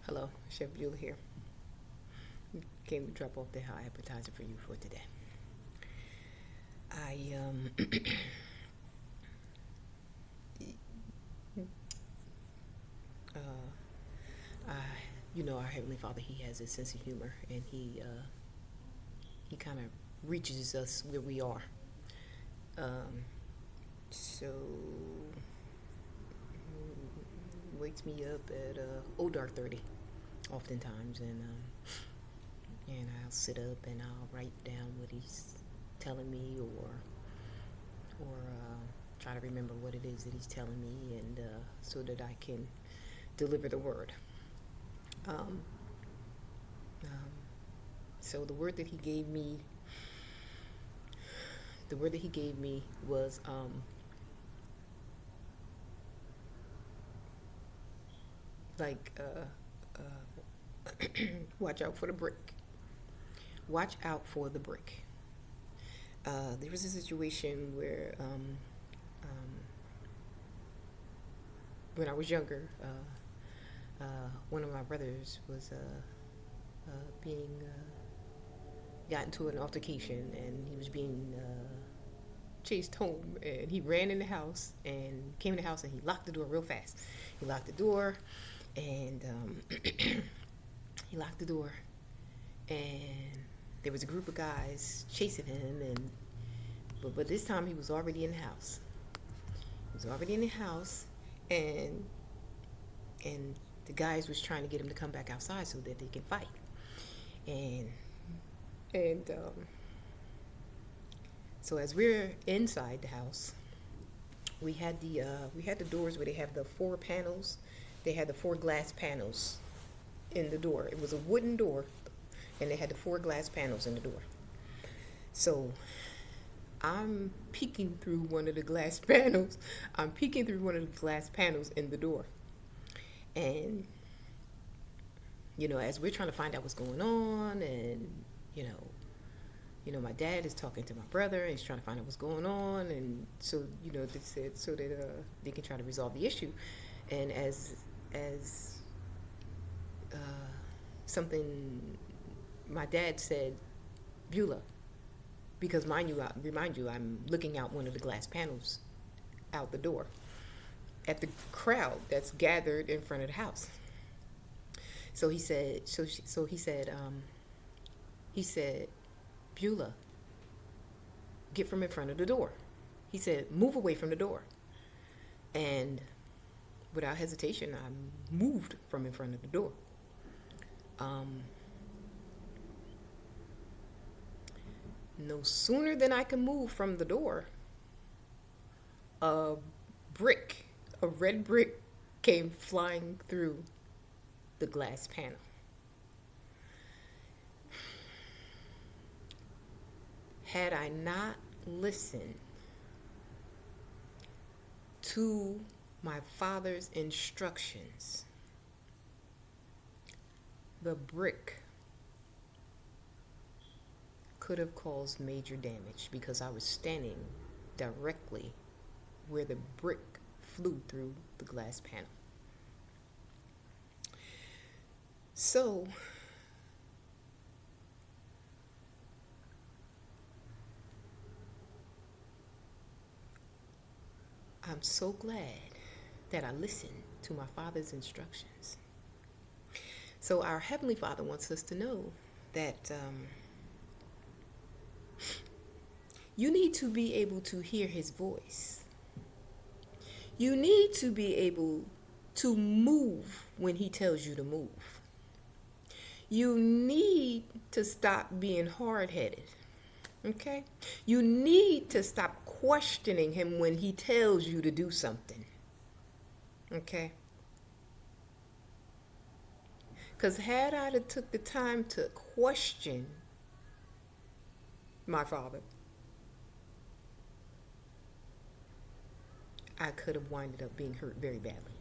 Hello, Chef Beulah here. Came to drop off the appetizer for you for today. I I our Heavenly Father, He has a sense of humor, and He kind of reaches us where we are. Um, so wakes me up at dark 30, oftentimes, and I'll sit up and I'll write down what He's telling me, or try to remember what it is that He's telling me, and so that I can deliver the word. Um, um, so the word that He gave me was like watch out for the brick. Watch out for the brick. There was a situation where when I was younger, one of my brothers was being got into an altercation, and he was being chased home, and he ran in the house and came in the house, and he locked the door real fast. He locked the door, and he locked the door, and there was a group of guys chasing him, and but this time he was already in the house. He was already in the house, and the guys was trying to get him to come back outside so that they can fight. And so as we're inside the house, we had the doors where they have the four panels. They had the four glass panels in the door. It was a wooden door, and they had the four glass panels in the door. So I'm peeking through one of the glass panels. I'm peeking through one of the glass panels in the door. And, as we're trying to find out what's going on, and, my dad is talking to my brother, and he's trying to find out what's going on. And so, they said so that they can try to resolve the issue. And as something my dad said, Beulah, because remind you, I'm looking out one of the glass panels out the door at the crowd that's gathered in front of the house. So he said, he said, Beulah, get from in front of the door. He said, move away from the door. And without hesitation, I moved from in front of the door. No sooner than I could move from the door, a red brick, came flying through the glass panel. Had I not listened to my father's instructions, the brick could have caused major damage, because I was standing directly where the brick flew through the glass panel. So I'm so glad that I listened to my Father's instructions. So our Heavenly Father wants us to know that you need to be able to hear His voice. You need to be able to move when He tells you to move. You need to stop being hard-headed. Okay? You need to stop questioning Him when He tells you to do something. Okay? Because had I took the time to question my Father, I could have winded up being hurt very badly.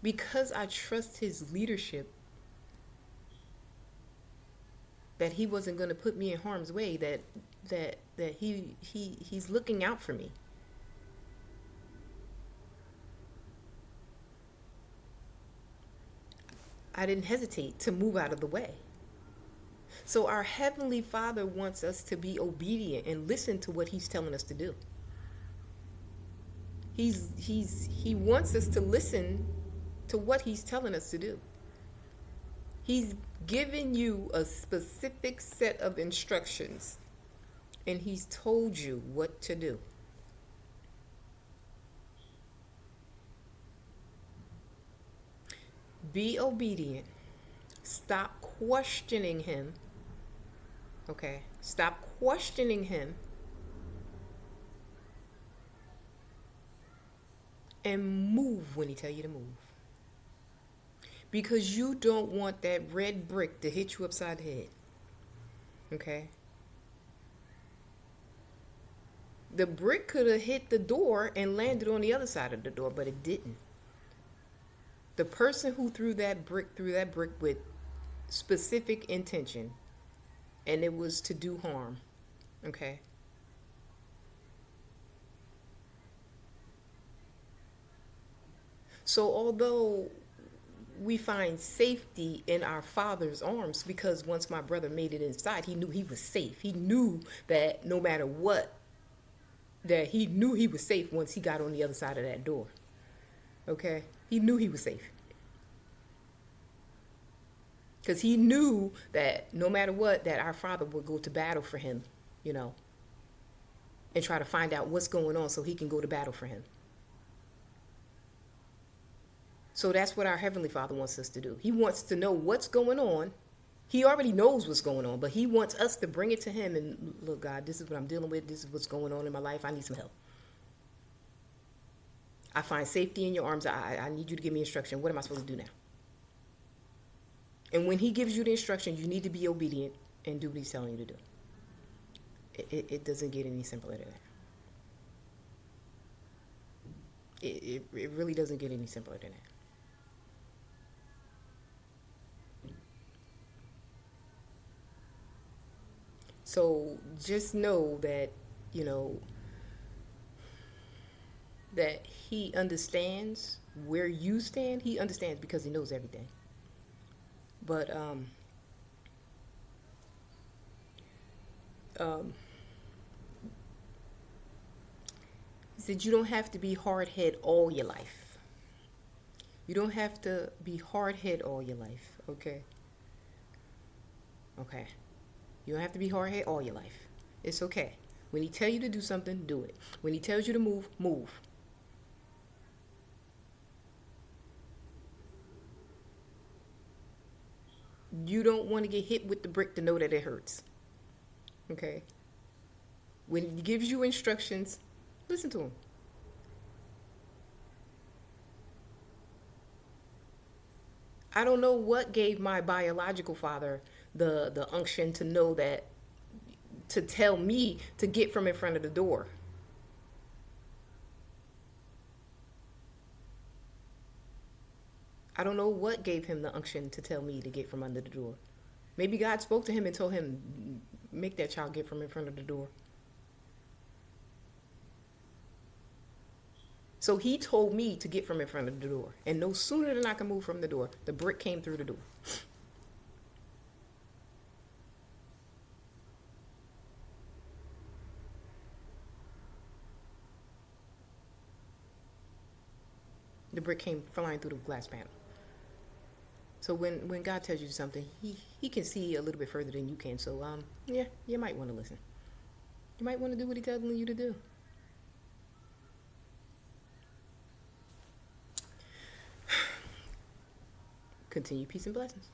Because I trust His leadership, that He wasn't going to put me in harm's way, that he's looking out for me. I didn't hesitate to move out of the way. So our Heavenly Father wants us to be obedient and listen to what He's telling us to do. He wants us to listen to what He's telling us to do. He's given you a specific set of instructions, and He's told you what to do. Be obedient. Stop questioning Him. Okay? Stop questioning Him. And move when He tell you to move. Because you don't want that red brick to hit you upside the head. Okay? The brick could have hit the door and landed on the other side of the door, but it didn't. The person who threw that brick with specific intention, and it was to do harm. Okay? So although we find safety in our Father's arms, because once my brother made it inside, he knew he was safe. He knew that no matter what, that he knew he was safe once he got on the other side of that door. Okay? He knew he was safe. Because he knew that no matter what, that our Father would go to battle for him, and try to find out what's going on so he can go to battle for him. So that's what our Heavenly Father wants us to do. He wants to know what's going on. He already knows what's going on, but He wants us to bring it to Him and, look, God, this is what I'm dealing with. This is what's going on in my life. I need some help. I find safety in your arms. I need you to give me instruction. What am I supposed to do now? And when He gives you the instruction, you need to be obedient and do what He's telling you to do. It doesn't get any simpler than that. It really doesn't get any simpler than that. So just know that, that He understands where you stand. He understands because He knows everything. But He said you don't have to be hard-headed all your life. You don't have to be hard-headed all your life, okay? Okay. You don't have to be hard-headed all your life. It's okay. When He tells you to do something, do it. When He tells you to move, move. You don't want to get hit with the brick to know that it hurts. Okay? When He gives you instructions, listen to Him. I don't know what gave my biological father the unction to know that, to tell me to get from in front of the door. I don't know what gave him the unction to tell me to get from under the door. Maybe God spoke to him and told him, make that child get from in front of the door. So He told me to get from in front of the door. And no sooner than I could move from the door, the brick came through the door. The brick came flying through the glass panel. So when God tells you something, he can see a little bit further than you can. So yeah, you might want to listen. You might want to do what He's telling you to do. Continue, peace and blessings.